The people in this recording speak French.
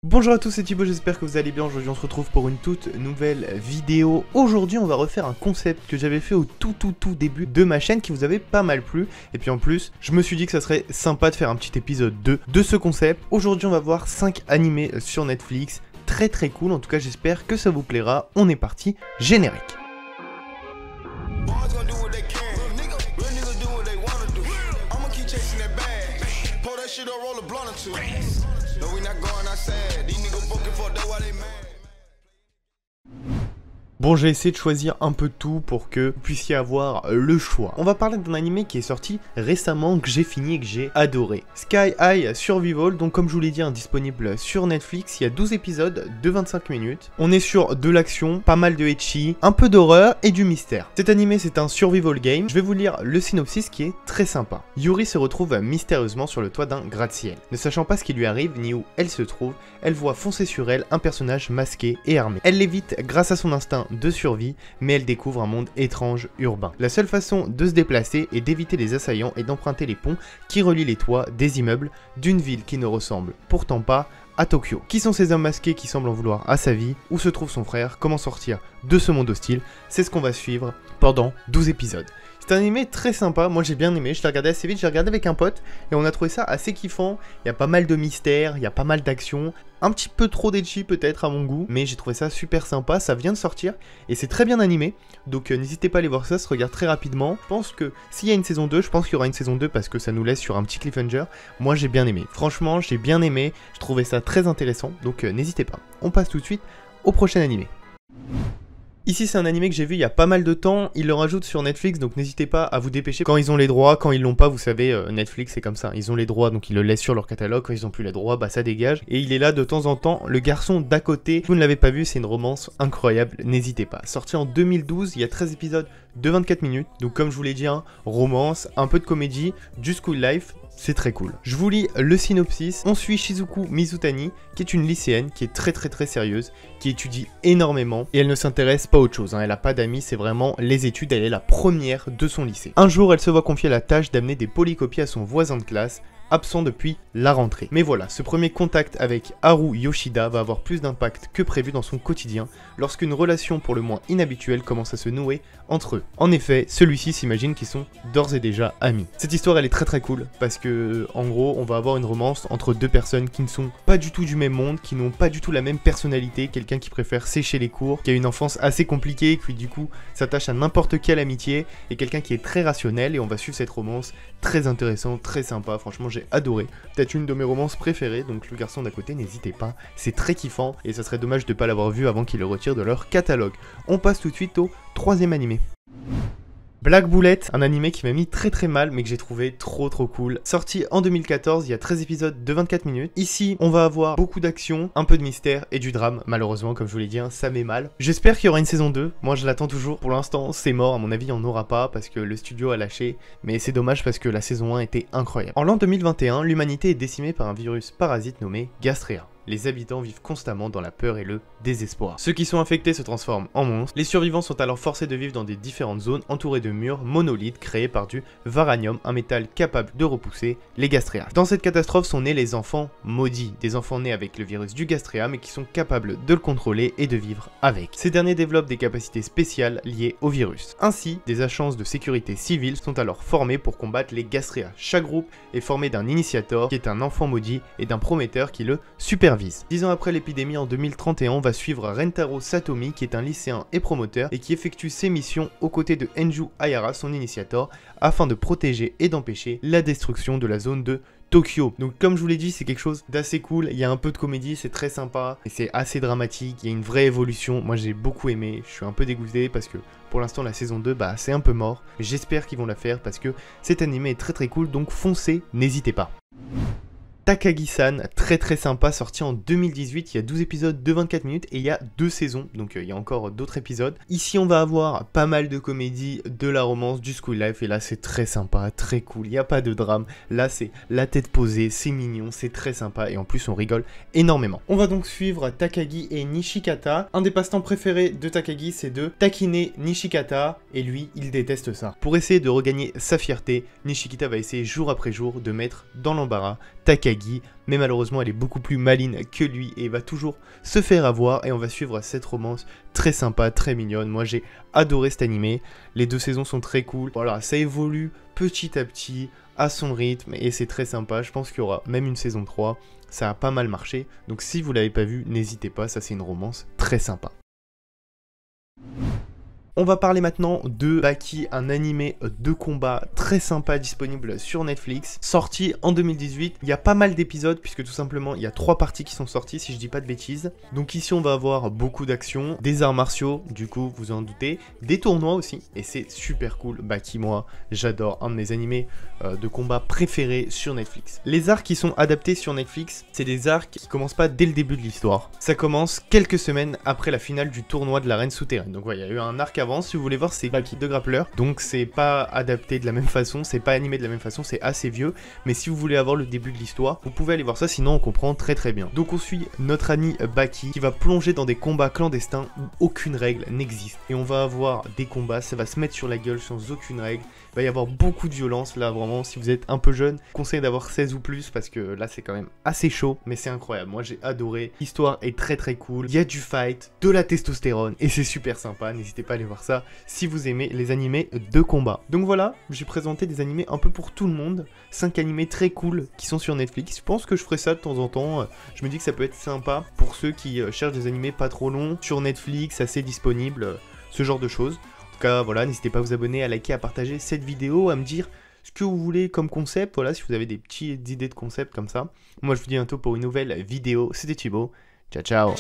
Bonjour à tous, c'est Thibaut, j'espère que vous allez bien. Aujourd'hui on se retrouve pour une toute nouvelle vidéo. Aujourd'hui on va refaire un concept que j'avais fait au tout début de ma chaîne qui vous avait pas mal plu. Et puis en plus, je me suis dit que ça serait sympa de faire un petit épisode 2 de ce concept. Aujourd'hui on va voir 5 animés sur Netflix, très cool, en tout cas j'espère que ça vous plaira. On est parti, générique. Bon, j'ai essayé de choisir un peu de tout pour que vous puissiez avoir le choix. On va parler d'un animé qui est sorti récemment, que j'ai fini et que j'ai adoré. Sky High Survival, donc comme je vous l'ai dit, disponible sur Netflix. Il y a 12 épisodes de 25 minutes. On est sur de l'action, pas mal de ecchi, un peu d'horreur et du mystère. Cet animé, c'est un survival game. Je vais vous lire le synopsis qui est très sympa. Yuri se retrouve mystérieusement sur le toit d'un gratte-ciel. Ne sachant pas ce qui lui arrive ni où elle se trouve, elle voit foncer sur elle un personnage masqué et armé. Elle l'évite grâce à son instinct de survie, mais elle découvre un monde étrange urbain. La seule façon de se déplacer et d'éviter les assaillants est d'emprunter les ponts qui relient les toits des immeubles d'une ville qui ne ressemble pourtant pas à Tokyo. Qui sont ces hommes masqués qui semblent en vouloir à sa vie? Où se trouve son frère? Comment sortir de ce monde hostile? C'est ce qu'on va suivre pendant 12 épisodes. C'est un animé très sympa, moi j'ai bien aimé, je l'ai regardé assez vite, j'ai regardé avec un pote et on a trouvé ça assez kiffant. Il y a pas mal de mystères, il y a pas mal d'action, un petit peu trop d'ecchi peut-être à mon goût, mais j'ai trouvé ça super sympa, ça vient de sortir et c'est très bien animé, donc n'hésitez pas à aller voir ça, se regarde très rapidement. Je pense que s'il y a une saison 2, je pense qu'il y aura une saison 2 parce que ça nous laisse sur un petit cliffhanger. Moi j'ai bien aimé, franchement j'ai bien aimé, je trouvais ça très intéressant, donc n'hésitez pas. On passe tout de suite au prochain animé. Ici c'est un animé que j'ai vu il y a pas mal de temps, ils le rajoutent sur Netflix donc n'hésitez pas à vous dépêcher quand ils ont les droits, quand ils l'ont pas vous savez Netflix c'est comme ça, ils ont les droits donc ils le laissent sur leur catalogue, quand ils ont plus les droits bah ça dégage et il est là de temps en temps, le garçon d'à côté, vous ne l'avez pas vu c'est une romance incroyable, n'hésitez pas. Sorti en 2012, il y a 13 épisodes de 24 minutes, donc comme je vous l'ai dit, romance, un peu de comédie, du school life, c'est très cool. Je vous lis le synopsis. On suit Shizuku Mizutani, qui est une lycéenne, qui est très sérieuse, qui étudie énormément, et elle ne s'intéresse pas à autre chose, elle n'a pas d'amis, c'est vraiment les études, elle est la première de son lycée. Un jour, elle se voit confier la tâche d'amener des polycopies à son voisin de classe, absent depuis la rentrée. Mais voilà, ce premier contact avec Haru Yoshida va avoir plus d'impact que prévu dans son quotidien lorsqu'une relation pour le moins inhabituelle commence à se nouer entre eux. En effet, celui-ci s'imagine qu'ils sont d'ores et déjà amis. Cette histoire elle est très cool parce que en gros on va avoir une romance entre deux personnes qui ne sont pas du tout du même monde, qui n'ont pas du tout la même personnalité, quelqu'un qui préfère sécher les cours, qui a une enfance assez compliquée, qui du coup s'attache à n'importe quelle amitié, et quelqu'un qui est très rationnel, et on va suivre cette romance très intéressante, très sympa, franchement j'ai adoré, peut-être une de mes romances préférées, donc le garçon d'à côté n'hésitez pas, c'est très kiffant et ça serait dommage de ne pas l'avoir vu avant qu'ils le retirent de leur catalogue. On passe tout de suite au troisième animé. Black Bullet, un animé qui m'a mis très mal mais que j'ai trouvé trop cool. Sorti en 2014, il y a 13 épisodes de 24 minutes. Ici, on va avoir beaucoup d'action, un peu de mystère et du drame. Malheureusement, comme je vous l'ai dit, ça met mal. J'espère qu'il y aura une saison 2. Moi, je l'attends toujours. Pour l'instant, c'est mort. À mon avis, il n'y en aura pas parce que le studio a lâché. Mais c'est dommage parce que la saison 1 était incroyable. En l'an 2021, l'humanité est décimée par un virus parasite nommé Gastrea. Les habitants vivent constamment dans la peur et le désespoir. Ceux qui sont infectés se transforment en monstres. Les survivants sont alors forcés de vivre dans des différentes zones entourées de murs monolithes créés par du varanium, un métal capable de repousser les Gastrea. Dans cette catastrophe sont nés les enfants maudits, des enfants nés avec le virus du Gastrea mais qui sont capables de le contrôler et de vivre avec. Ces derniers développent des capacités spéciales liées au virus. Ainsi, des agences de sécurité civile sont alors formées pour combattre les Gastrea. Chaque groupe est formé d'un initiator qui est un enfant maudit et d'un prometteur qui le supervise. 10 ans après l'épidémie en 2031, on va suivre Rentaro Satomi qui est un lycéen et promoteur et qui effectue ses missions aux côtés de Enju Ayara, son initiator, afin de protéger et d'empêcher la destruction de la zone de Tokyo. Donc comme je vous l'ai dit, c'est quelque chose d'assez cool, il y a un peu de comédie, c'est très sympa, et c'est assez dramatique, il y a une vraie évolution, moi j'ai beaucoup aimé, je suis un peu dégoûté parce que pour l'instant la saison 2, c'est un peu mort, j'espère qu'ils vont la faire parce que cet animé est très cool, donc foncez, n'hésitez pas. Takagi-san, très sympa, sorti en 2018, il y a 12 épisodes de 24 minutes et il y a 2 saisons, donc il y a encore d'autres épisodes. Ici on va avoir pas mal de comédie, de la romance, du school life et là c'est très sympa, très cool, il n'y a pas de drame, là c'est la tête posée, c'est mignon, c'est très sympa et en plus on rigole énormément. On va donc suivre Takagi et Nishikata, un des passe-temps préférés de Takagi c'est de taquiner Nishikata et lui il déteste ça. Pour essayer de regagner sa fierté, Nishikata va essayer jour après jour de mettre dans l'embarras Takagi. Kagi, mais malheureusement elle est beaucoup plus maligne que lui et va toujours se faire avoir et on va suivre cette romance très sympa, très mignonne. Moi j'ai adoré cet animé, les 2 saisons sont très cool, voilà, ça évolue petit à petit à son rythme et c'est très sympa. Je pense qu'il y aura même une saison 3, ça a pas mal marché, donc si vous l'avez pas vu, n'hésitez pas, ça c'est une romance très sympa. On va parler maintenant de Baki, un animé de combat très sympa disponible sur Netflix, sorti en 2018. Il y a pas mal d'épisodes puisque tout simplement il y a 3 parties qui sont sorties si je dis pas de bêtises. Donc ici on va avoir beaucoup d'action, des arts martiaux, du coup vous en doutez, des tournois aussi et c'est super cool. Baki, moi j'adore, un de mes animés de combat préférés sur Netflix. Les arcs qui sont adaptés sur Netflix, c'est des arcs qui commencent pas dès le début de l'histoire. Ça commence quelques semaines après la finale du tournoi de la Reine Souterraine. Donc voilà, il y a eu un arc avant, si vous voulez voir, c'est Baki de grappleur, donc c'est pas adapté de la même façon, c'est pas animé de la même façon, c'est assez vieux, mais si vous voulez avoir le début de l'histoire, vous pouvez aller voir ça, sinon on comprend très bien. Donc on suit notre ami Baki qui va plonger dans des combats clandestins où aucune règle n'existe, et on va avoir des combats, ça va se mettre sur la gueule sans aucune règle, il va y avoir beaucoup de violence, là vraiment, si vous êtes un peu jeune, conseille d'avoir 16 ou plus, parce que là c'est quand même assez chaud, mais c'est incroyable, moi j'ai adoré, l'histoire est très cool, il y a du fight, de la testostérone, et c'est super sympa, n'hésitez pas à aller voir ça, si vous aimez les animés de combat. Donc voilà, j'ai présenté des animés un peu pour tout le monde, 5 animés très cool qui sont sur Netflix, je pense que je ferai ça de temps en temps, je me dis que ça peut être sympa pour ceux qui cherchent des animés pas trop longs, sur Netflix, assez disponible, ce genre de choses. En tout cas, voilà, n'hésitez pas à vous abonner, à liker, à partager cette vidéo, à me dire ce que vous voulez comme concept, voilà, si vous avez des petites idées de concept comme ça. Moi, je vous dis bientôt pour une nouvelle vidéo, c'était Thibaut, ciao ciao.